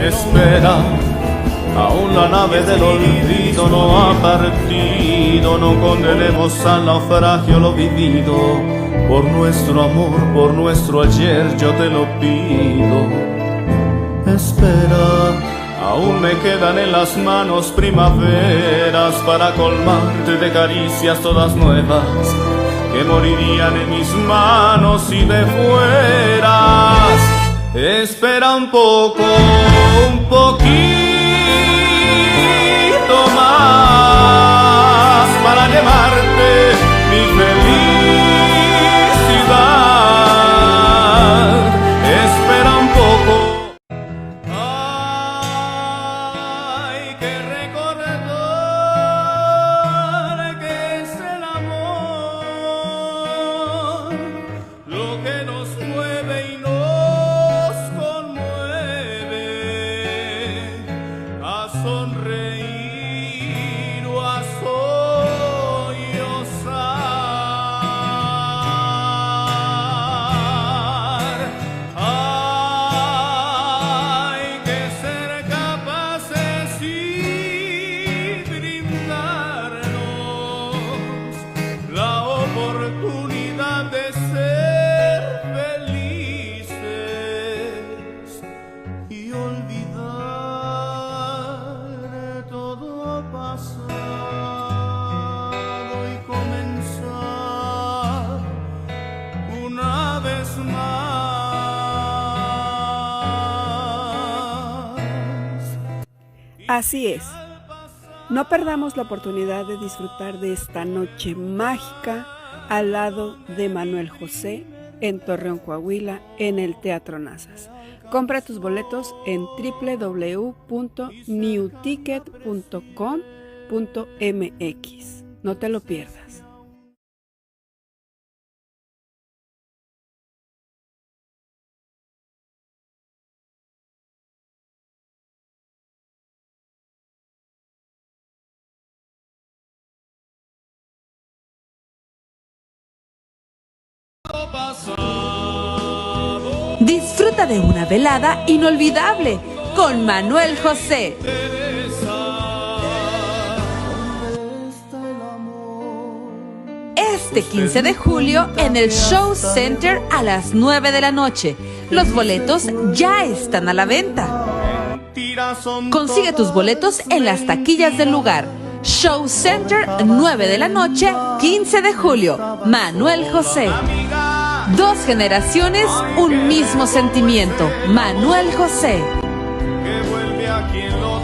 Espera, aún la nave del olvido no ha partido. No condenemos al naufragio lo vivido. Por nuestro amor, por nuestro ayer, yo te lo pido. Espera, aún me quedan en las manos primaveras para colmarte de caricias todas nuevas que morirían en mis manos si te fueras. Espera un poco, un poquito más para llevarte mi felicidad. Espera un poco. Hay que recordar que es el amor lo que nos mueve y nos conmueve a sonreír o a sollozar. Hay que ser capaces y brindarnos la oportunidad de ser felices y olvidar todo pasado y comenzar una vez más. Así es. No perdamos la oportunidad de disfrutar de esta noche mágica al lado de Manuel José en Torreón, Coahuila, en el Teatro Nazas. Compra tus boletos en www.newticket.com.mx. No te lo pierdas. Disfruta de una velada inolvidable con Manuel José. Este 15 de julio en el Show Center a las 9 de la noche. Los boletos ya están a la venta. Consigue tus boletos en las taquillas del lugar. Show Center, 9 de la noche, 15 de julio. Manuel José. Dos generaciones, un mismo sentimiento. Manuel José. Que vuelve a quien lo